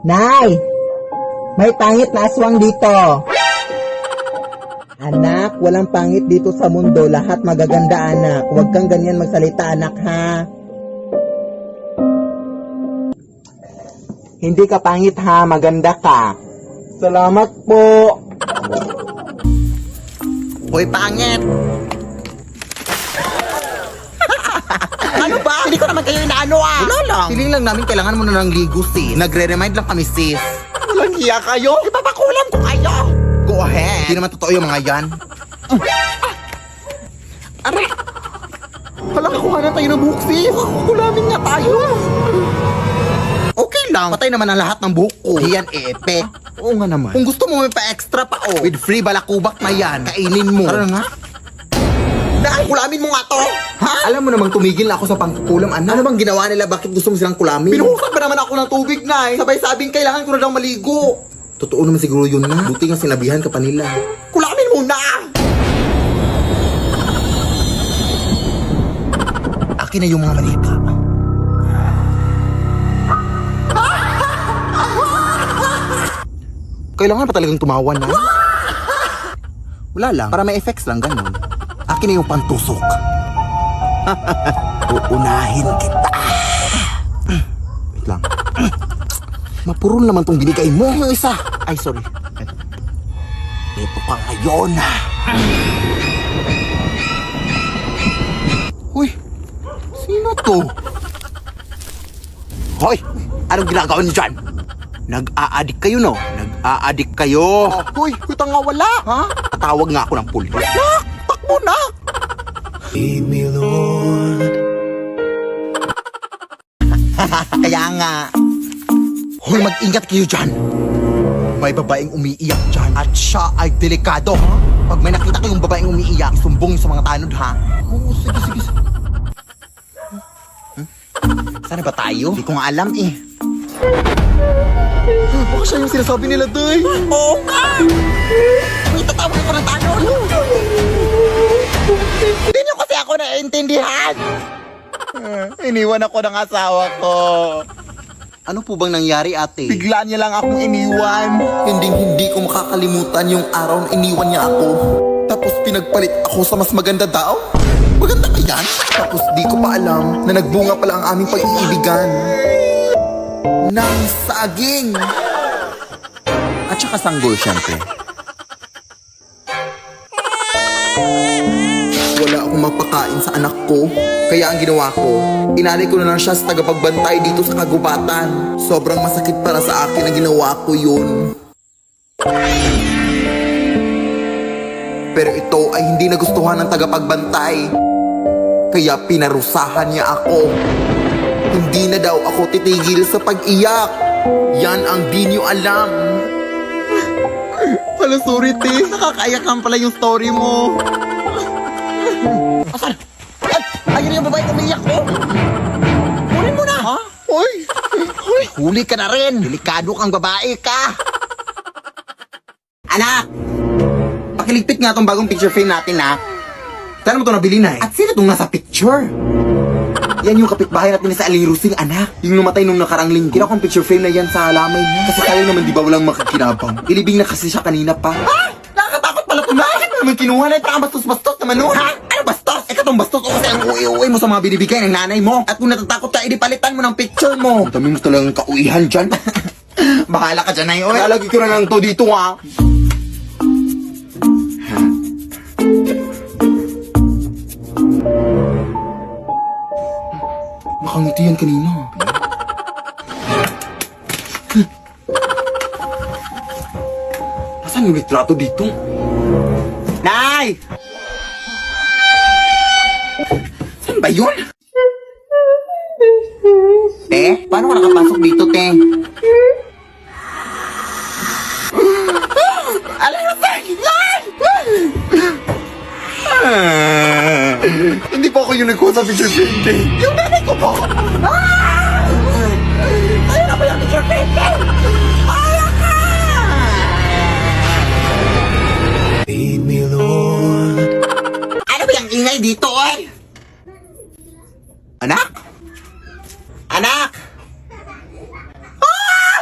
Nay! May pangit na aswang dito. Anak, walang pangit dito sa mundo. Lahat magaganda, anak. Huwag kang ganyan magsalita, anak, ha? Hindi ka pangit, ha? Maganda ka. Salamat po. Hoy, pangit! Ano ba? Hindi ko naman kayo inaano ah! Wala lang! Feeling lang namin kailangan mo na ng ligo, sis. Nagre-remind lang kami, sis. Walang hiya kayo? Ipapakulam ko kayo! Go ahead! Hindi naman totoo yung mga yan. Aray! Hala, kuha na tayo ng buhok, sis! Kulamin nga tayo! Okay lang. Patay naman ang lahat ng buhok ko. Yan, epe. Oo nga naman. Kung gusto mo may pa-extra pa, oh. With free balakubak na yan. Kainin mo. Tara nga. Dahil kulamin mo nga to. Ha? Alam mo namang tumigil na ako sa pangkukulam, anak. Ano bang ginawa nila? Bakit gusto mo silang kulamin? Binuhusan ba naman ako ng tubig, nay? Sabay sabing kailangan ko na daw maligo. Totoo naman siguro yun na. Buti nga sinabihan ka pa nila. Kulamin mo na! Akin na yung mga malika. Kailangan pa talagang tumawa na. Wala lang, para may effects lang, ganun. Akin na yung pantusok. Uunahin kita. Wait lang. Mapurol naman tong binigay mo. Yung isa. Ay, sorry. Ito ka ngayon. Uy, sino to? Hoy, anong ginagawa niyo dyan? Nag-aadik kayo, no? Nag-aadik kayo. Hoy, kita nga wala. Ha? Tatawag nga ako ng pulis. Takbo na! Lead me, Lord. Kaya nga. Hoy, mag-ingat kayo dyan. May babaeng umiiyak dyan. At siya ay delikado. Pag may nakita kayong babaeng umiiyak, sumbong sa mga tanod, ha? Oo, sige. Sana ba tayo? Hindi ko nga alam, eh. Baka siya yung sinasabi nila, Day. Oo nga! May tatawag ko ng tanod. Hindi niyo kasi ako naiintindihan. Iniwan ako ng asawa ko. Ano po bang nangyari, ate? Bigla niya lang akong iniwan. Hindi ko makakalimutan yung araw na iniwan niya ako. Tapos pinagpalit ako sa mas maganda daw. Maganda ba yan? Tapos di ko pa alam na nagbunga pala ang aming pag-iibigan. Ng saging. At saka sanggol, syempre. Wala akong mapakain sa anak ko. Kaya ang ginawa ko, inalay ko na lang siya sa tagapagbantay dito sa kagubatan. Sobrang masakit para sa akin ang ginawa ko yun. Pero ito ay hindi nagustuhan ng tagapagbantay. Kaya pinarusahan niya ako. Hindi na daw ako titigil sa pag-iyak. Yan ang di niyo alam. Pala, sorry, te. Nakakaiyak lang pala yung story mo. Asan? Ayun yung babae umiiyak ko. Kunin mo na. Ha? Hoy. Huli ka na rin. Delikado kang babae ka. Anak! Pakiligpit nga tong bagong picture frame natin, ha? Saan mo ito nabili na, eh? At sino itong nasa picture? Yan yung kapitbahay natin sa Aling Rusing, anak. Yung namatay nung nakarang linggo. Kina kong picture frame na yan sa lamay niya. Kasi tayo naman, di ba, walang makikinabang. Ilibing na kasi siya kanina pa. Ha? Nakakatakot pala ito na. Bakit mo naman kinuha na? Parang bastos-bastos naman, no? Ha? Ano bastos? Katong bastos o kasi ang uwi-uwi mo sa mga binibigay ng nanay mo. At kung natatakot ka, palitan mo ng picture mo. Ang dami mo talagang kauihan dyan. Bahala ka dyan na yun. Lalagay ko na lang to dito, ha? Nakangiti yan kanina. Nasaan yung litrato dito? Nay! Saan ba yun? Te? Paano ka nakapasok dito, te? Alay na, te! Hindi po ako yung nagkuha sa picture frame, te. Yung nanay ko po! Ayun na ba yung picture frame, te? Ayaw ka! Lead me, Lord. Ano ba yung ingay dito, eh? Anak? Anak! Ah!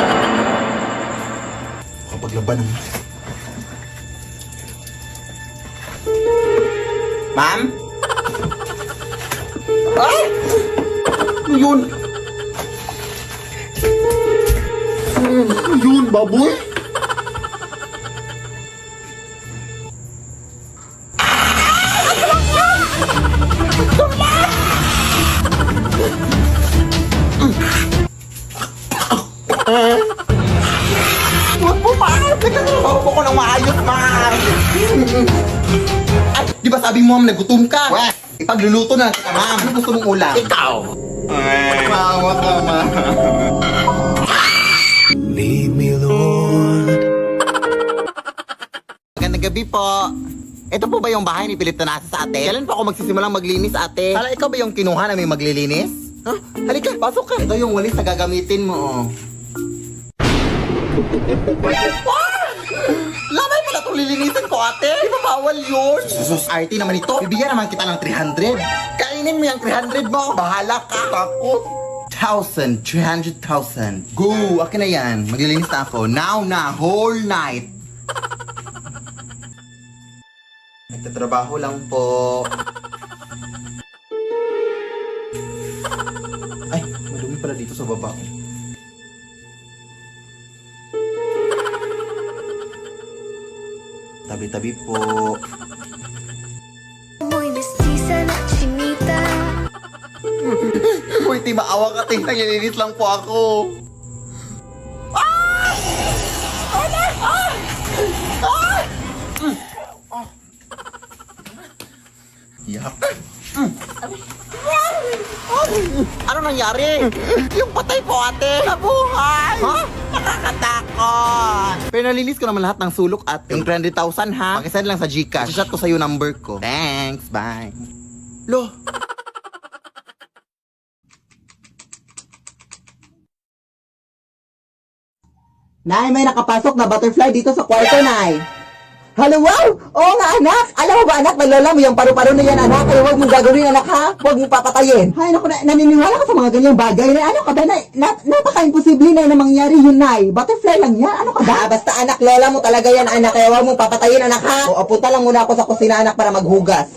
paglaban mo. Ma'am? Ay! Ano yun? Ano yun, baboy? Huwag mo, ma'am! Nagtatrabaho ko ng maayos, ma'am! Ay, di ba sabi mo, ma'am, nagutom ka? Weh, ipagluluto na kita, ma'am. Ano gusto mong ulam? Ikaw! Mawa ka, ma'am. Lead me, Lord. Magandang gabi po. Ito po ba yung bahay ni Pilip Tanasa sa ate? Kailan po ako magsisimulang maglinis, ate? Hala, ikaw ba yung kinuha na may maglilinis? Ha? Halika, pasok ka. Ito yung walis na gagamitin mo, oh. Lamay pala itong lilinisin ko, ate. Di ba bawal yun? Sus, RT naman ito. Bibigyan naman kita ng 300. Kainin mo yung 300 mo. Bahala ka. Takot. 1,000, 300,000. Go! Akin na yan. Maglilinis na ako. Now na, whole night. Nagtatrabaho lang po. Ay, madumi pala dito sa baba. Tabi-tabi po. Muy mestiza na chinita. Uy, di maawa ka, ting. Naglilinis lang po ako. Yak. Ano nangyari? Yung patay po, ate. Nabuhay! Ha? Nakakatakot! Pero nalinis ko naman lahat ng sulok, ate. Yung 300,000, ha? Pakisend lang sa Gcash. Shot ko sa'yo number ko. Thanks, bye. Lo! Nay, may nakapasok na butterfly dito sa kwarto, Nay. Hello, wow! Oo nga, anak! Alam mo ba, anak, nalala mo yung paru-paro na yan, anak? Kaya huwag mong gagawin, anak, ha? Huwag mong papatayin. Ay, naku, naniniwala ka sa mga ganyang bagay. Na, ano ka ba, Nay? Napaka-imposible na na mangyari yun, Nay. Butterfly lang yan. Ano ka ba? Basta, anak, lola mo talaga yan, anak. Kaya huwag mong papatayin, anak, ha? O, apunta lang muna ako sa kusina, anak, para maghugas.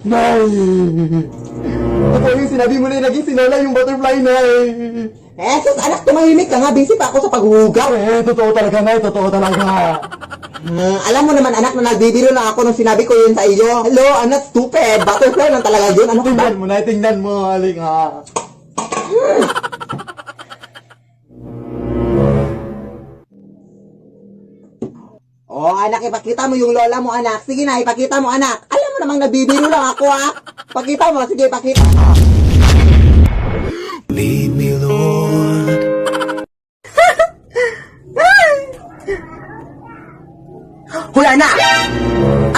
Nay! Ako yung sinabi mo na naging sinala yung butterfly, Nay. sus, anak, tumahimik ka nga. Busy pa ako sa paghugas. Totoo talaga, Nay. Totoo talaga. Alam mo naman, anak, na nagbibiro na ako nung sinabi ko yun sa iyo. Hello, I'm not stupid. Butterfly lang talaga yun. Ano ka ba? Tingnan mo, Nay. Tingnan mo. Aling, ha. Oh, anak, ipakita mo yung lola mo, anak. Sige na, ipakita mo, anak. Alam mo namang nabibiro lang ako, ha. Pakita mo, sige, pakita. Lead me, Lord. Hoy, anak!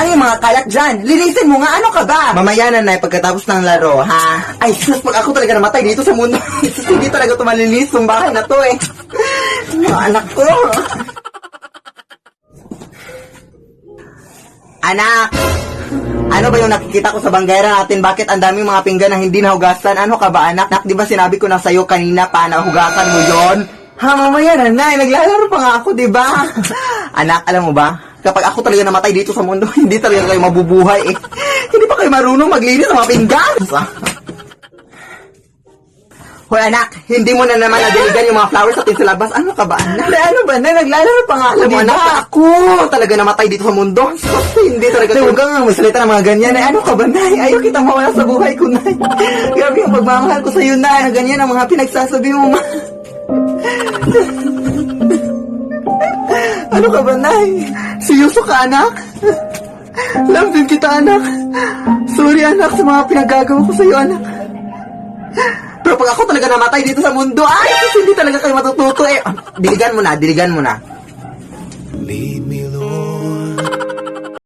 Ano yung mga kalat dyan? Linisin mo nga, ano ka ba? Mamaya na, Nay, pagkatapos ng laro, ha? Ay, sus, pag ako talaga namatay dito sa mundo, sus, hindi talaga tumalinis yung bahay na to, eh. Anak ko. Anak! Ano ba yung nakikita ko sa banggera natin? Bakit ang daming mga pinggan na hindi nahugasan? Ano ka ba, anak? Di ba sinabi ko na sa'yo kanina pa na hugasan mo yon? Ha, mamaya na, Nay. Naglalaro pa nga ako, di ba? Anak, alam mo ba? Kapag ako talaga namatay dito sa mundo, hindi talaga kayo mabubuhay, eh. Hindi pa kayo marunong maglinis ng mga pinggan. Hoy, anak, hindi mo na naman nadiligan yung mga flowers natin sa labas. Ano ka ba, anak? Ano ba, na? Naglalaro pa nga ako, di ba? Anak, ako talaga namatay dito sa mundo. Sus, hindi talaga. Huwag kang magsalita ng mga ganyan. Ay, ano ka ba, Nay? Ayaw kitang mawala sa buhay ko, Nay. Grabe yung pagmamahal ko sa'yo, Nay. Na ganyan ang mga pinagsasabi mo, ma. Ano ka ba, Nay? Seryoso ka, anak? Love din kita, anak. Sorry, anak, sa mga pinaggagawa ko sa'yo, anak. Pero pag ako talaga namatay dito sa mundo, ay, sus, hindi talaga kayo matututo, eh. Diligan mo na, diligan mo na. Lead